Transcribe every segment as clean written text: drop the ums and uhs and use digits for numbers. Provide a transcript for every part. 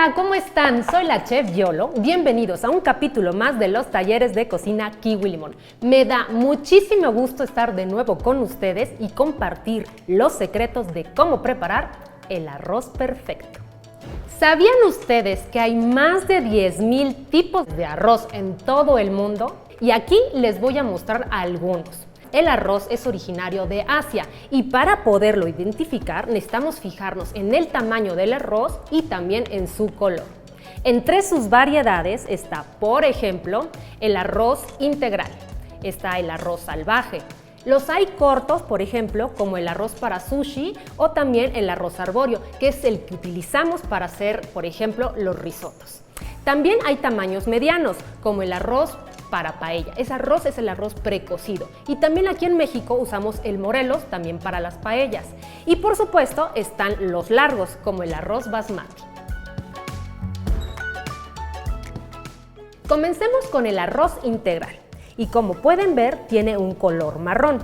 Hola, ¿cómo están? Soy la chef Yolo. Bienvenidos a un capítulo más de los talleres de cocina Kiwi Limón. Me da muchísimo gusto estar de nuevo con ustedes y compartir los secretos de cómo preparar el arroz perfecto. ¿Sabían ustedes que hay más de 10,000 tipos de arroz en todo el mundo? Y aquí les voy a mostrar algunos. El arroz es originario de Asia y para poderlo identificar necesitamos fijarnos en el tamaño del arroz y también en su color. Entre sus variedades está, por ejemplo, el arroz integral, está el arroz salvaje. Los hay cortos, por ejemplo, como el arroz para sushi o también el arroz arbóreo, que es el que utilizamos para hacer, por ejemplo, los risotos. También hay tamaños medianos, como el arroz para paella. Ese arroz es el arroz precocido. Y también aquí en México usamos el Morelos también para las paellas. Y por supuesto están los largos, como el arroz basmati. Comencemos con el arroz integral. Y como pueden ver, tiene un color marrón.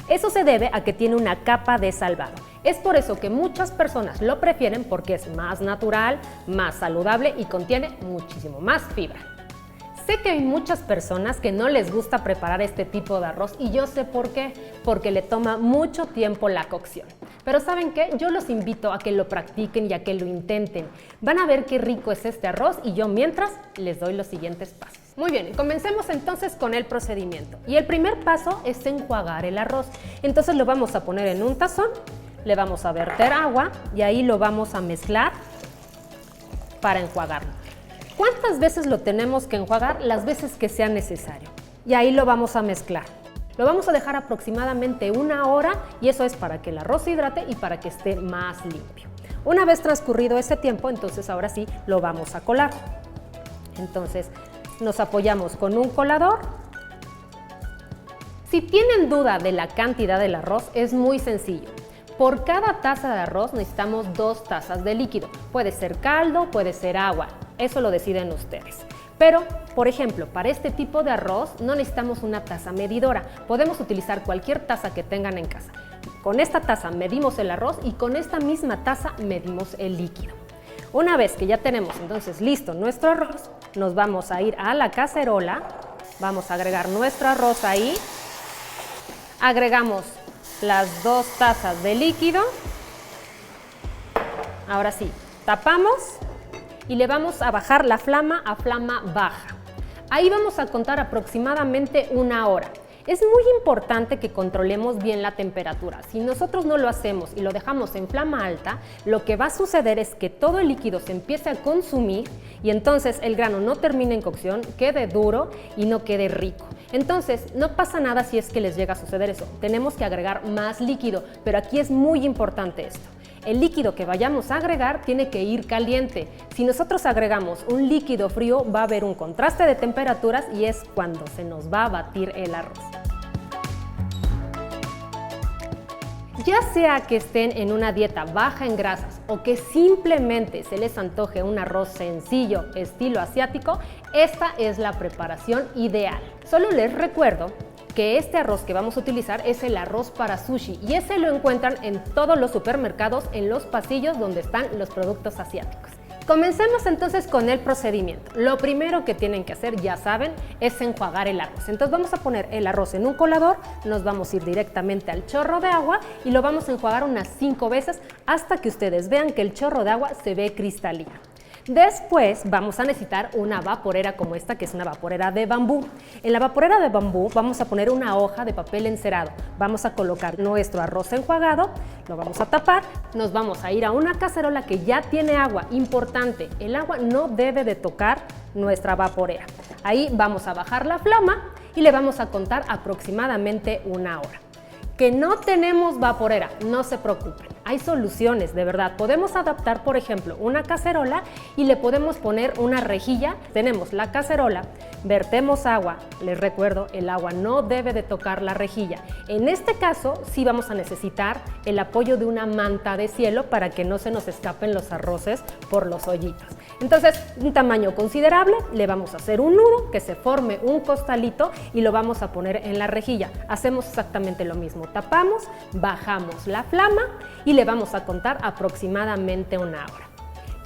Eso se debe a que tiene una capa de salvado. Es por eso que muchas personas lo prefieren porque es más natural, más saludable y contiene muchísimo más fibra. Sé que hay muchas personas que no les gusta preparar este tipo de arroz y yo sé por qué, porque le toma mucho tiempo la cocción. Pero ¿saben qué? Yo los invito a que lo practiquen y a que lo intenten. Van a ver qué rico es este arroz y yo mientras les doy los siguientes pasos. Muy bien, comencemos entonces con el procedimiento. Y el primer paso es enjuagar el arroz. Entonces lo vamos a poner en un tazón, le vamos a verter agua y ahí lo vamos a mezclar para enjuagarlo. ¿Cuántas veces lo tenemos que enjuagar? Las veces que sea necesario. Y ahí lo vamos a mezclar. Lo vamos a dejar aproximadamente 1 hora y eso es para que el arroz se hidrate y para que esté más limpio. Una vez transcurrido ese tiempo, entonces ahora sí lo vamos a colar. Entonces nos apoyamos con un colador. Si tienen duda de la cantidad del arroz, es muy sencillo. Por cada taza de arroz necesitamos 2 tazas de líquido. Puede ser caldo, puede ser agua. Eso lo deciden ustedes. Pero, por ejemplo, para este tipo de arroz no necesitamos una taza medidora. Podemos utilizar cualquier taza que tengan en casa. Con esta taza medimos el arroz y con esta misma taza medimos el líquido. Una vez que ya tenemos entonces listo nuestro arroz, nos vamos a ir a la cacerola. Vamos a agregar nuestro arroz ahí. Agregamos las 2 tazas de líquido. Ahora sí, tapamos y le vamos a bajar la flama a flama baja. Ahí vamos a contar aproximadamente 1 hora. Es muy importante que controlemos bien la temperatura. Si nosotros no lo hacemos y lo dejamos en flama alta, lo que va a suceder es que todo el líquido se empiece a consumir y entonces el grano no termine en cocción, quede duro y no quede rico. Entonces, no pasa nada si es que les llega a suceder eso. Tenemos que agregar más líquido, pero aquí es muy importante esto. El líquido que vayamos a agregar tiene que ir caliente. Si nosotros agregamos un líquido frío, va a haber un contraste de temperaturas y es cuando se nos va a batir el arroz. Ya sea que estén en una dieta baja en grasas o que simplemente se les antoje un arroz sencillo estilo asiático, esta es la preparación ideal. Solo les recuerdo que este arroz que vamos a utilizar es el arroz para sushi y ese lo encuentran en todos los supermercados, en los pasillos donde están los productos asiáticos. Comencemos entonces con el procedimiento. Lo primero que tienen que hacer, ya saben, es enjuagar el arroz. Entonces vamos a poner el arroz en un colador, nos vamos a ir directamente al chorro de agua y lo vamos a enjuagar unas 5 veces hasta que ustedes vean que el chorro de agua se ve cristalino. Después vamos a necesitar una vaporera como esta, que es una vaporera de bambú. En la vaporera de bambú vamos a poner una hoja de papel encerado. Vamos a colocar nuestro arroz enjuagado, lo vamos a tapar, nos vamos a ir a una cacerola que ya tiene agua. Importante, el agua no debe de tocar nuestra vaporera. Ahí vamos a bajar la flama y le vamos a contar aproximadamente 1 hora. Que no tenemos vaporera, no se preocupen. Hay soluciones, de verdad. Podemos adaptar, por ejemplo, una cacerola y le podemos poner una rejilla. Tenemos la cacerola, vertemos agua. Les recuerdo, el agua no debe de tocar la rejilla. En este caso, sí vamos a necesitar el apoyo de una manta de cielo para que no se nos escapen los arroces por los hoyitos. Entonces, un tamaño considerable, le vamos a hacer un nudo, que se forme un costalito y lo vamos a poner en la rejilla. Hacemos exactamente lo mismo. Tapamos, bajamos la flama y le vamos a contar aproximadamente 1 hora.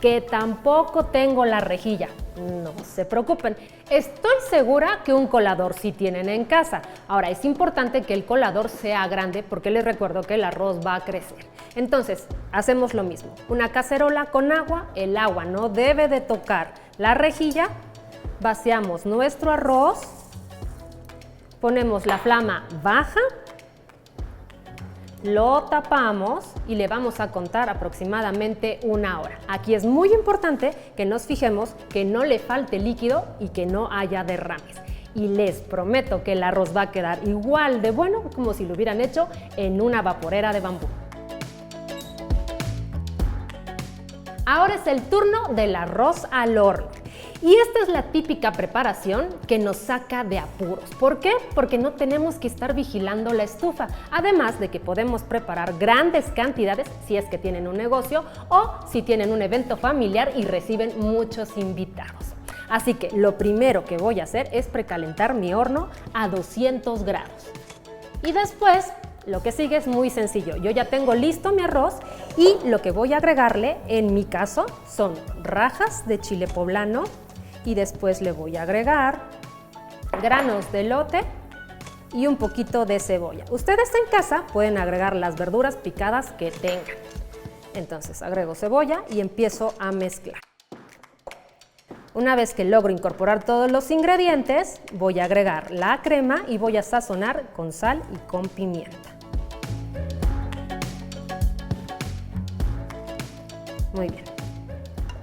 que tampoco tengo la rejilla. No se preocupen, estoy segura que un colador sí tienen en casa. Ahora, es importante que el colador sea grande porque les recuerdo que el arroz va a crecer. Entonces, hacemos lo mismo. Una cacerola con agua, el agua no debe de tocar la rejilla. Vaciamos nuestro arroz, ponemos la flama baja, lo tapamos y le vamos a contar aproximadamente 1 hora. Aquí es muy importante que nos fijemos que no le falte líquido y que no haya derrames. Y les prometo que el arroz va a quedar igual de bueno como si lo hubieran hecho en una vaporera de bambú. Ahora es el turno del arroz al horno. Y esta es la típica preparación que nos saca de apuros. ¿Por qué? Porque no tenemos que estar vigilando la estufa. Además de que podemos preparar grandes cantidades si es que tienen un negocio o si tienen un evento familiar y reciben muchos invitados. Así que lo primero que voy a hacer es precalentar mi horno a 200 grados. Y después, lo que sigue es muy sencillo. Yo ya tengo listo mi arroz y lo que voy a agregarle, en mi caso, son rajas de chile poblano y después le voy a agregar granos de elote y un poquito de cebolla. Ustedes en casa pueden agregar las verduras picadas que tengan. Entonces agrego cebolla y empiezo a mezclar. Una vez que logro incorporar todos los ingredientes, voy a agregar la crema y voy a sazonar con sal y con pimienta. Muy bien.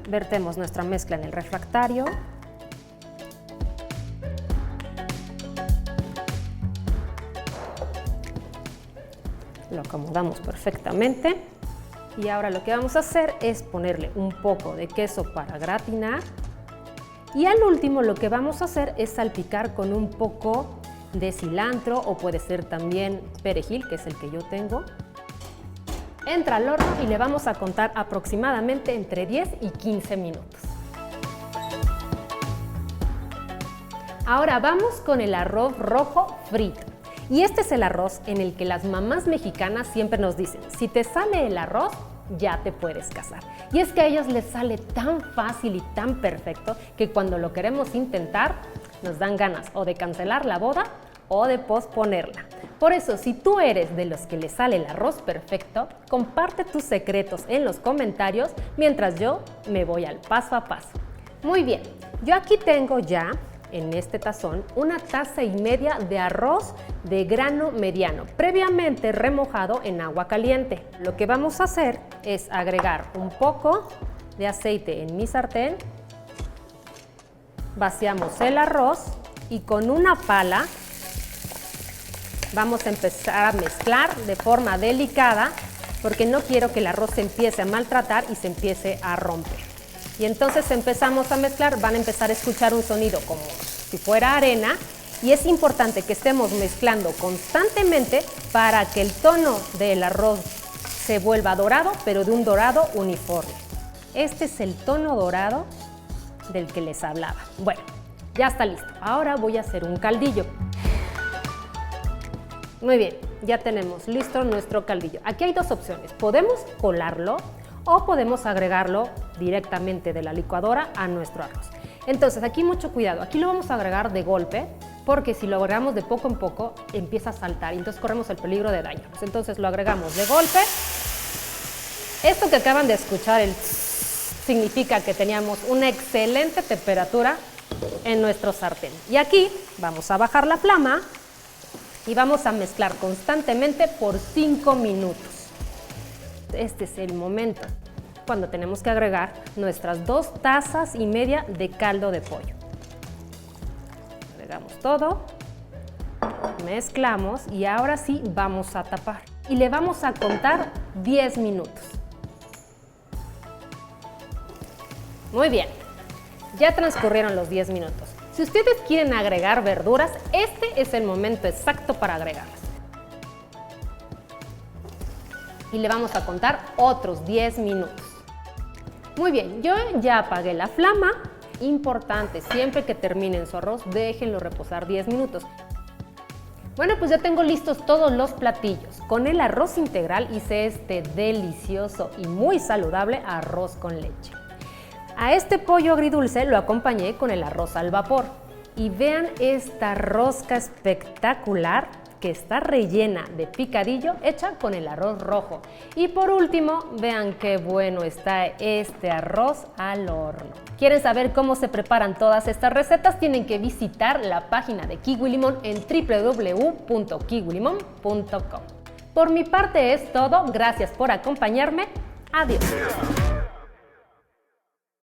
Vertemos nuestra mezcla en el refractario. Lo acomodamos perfectamente. Y ahora lo que vamos a hacer es ponerle un poco de queso para gratinar. Y al último lo que vamos a hacer es salpicar con un poco de cilantro o puede ser también perejil, que es el que yo tengo. Entra al horno y le vamos a contar aproximadamente entre 10 y 15 minutos. Ahora vamos con el arroz rojo frito. Y este es el arroz en el que las mamás mexicanas siempre nos dicen, si te sale el arroz, ya te puedes casar. Y es que a ellas les sale tan fácil y tan perfecto que cuando lo queremos intentar, nos dan ganas o de cancelar la boda o de posponerla. Por eso, si tú eres de los que le sale el arroz perfecto, comparte tus secretos en los comentarios mientras yo me voy al paso a paso. Muy bien, yo aquí tengo ya en este tazón 1,5 tazas de arroz de grano mediano, previamente remojado en agua caliente. Lo que vamos a hacer es agregar un poco de aceite en mi sartén, vaciamos el arroz y con una pala vamos a empezar a mezclar de forma delicada porque no quiero que el arroz se empiece a maltratar y se empiece a romper. Y entonces empezamos a mezclar, van a empezar a escuchar un sonido como si fuera arena y es importante que estemos mezclando constantemente para que el tono del arroz se vuelva dorado, pero de un dorado uniforme. Este es el tono dorado del que les hablaba. Bueno, ya está listo. Ahora voy a hacer un caldillo. Muy bien, ya tenemos listo nuestro caldillo. Aquí hay dos opciones. Podemos colarlo o podemos agregarlo directamente de la licuadora a nuestro arroz. Entonces, aquí mucho cuidado. Aquí lo vamos a agregar de golpe porque si lo agregamos de poco en poco empieza a saltar y entonces corremos el peligro de dañarnos. Entonces lo agregamos de golpe. Esto que acaban de escuchar, el significa que teníamos una excelente temperatura en nuestro sartén. Y aquí vamos a bajar la flama y vamos a mezclar constantemente por 5 minutos. Este es el momento cuando tenemos que agregar nuestras 2,5 tazas de caldo de pollo. Agregamos todo, mezclamos y ahora sí vamos a tapar. Y le vamos a contar 10 minutos. Muy bien, ya transcurrieron los 10 minutos. Si ustedes quieren agregar verduras, este es el momento exacto para agregarlas. Y le vamos a contar otros 10 minutos. Muy bien, yo ya apagué la flama. Importante, siempre que terminen su arroz, déjenlo reposar 10 minutos. Bueno, pues ya tengo listos todos los platillos. Con el arroz integral hice este delicioso y muy saludable arroz con leche. A este pollo agridulce lo acompañé con el arroz al vapor. Y vean esta rosca espectacular que está rellena de picadillo hecha con el arroz rojo. Y por último, vean qué bueno está este arroz al horno. ¿Quieren saber cómo se preparan todas estas recetas? Tienen que visitar la página de Kiwi Limón en www.kiwilimon.com. Por mi parte es todo, gracias por acompañarme, adiós.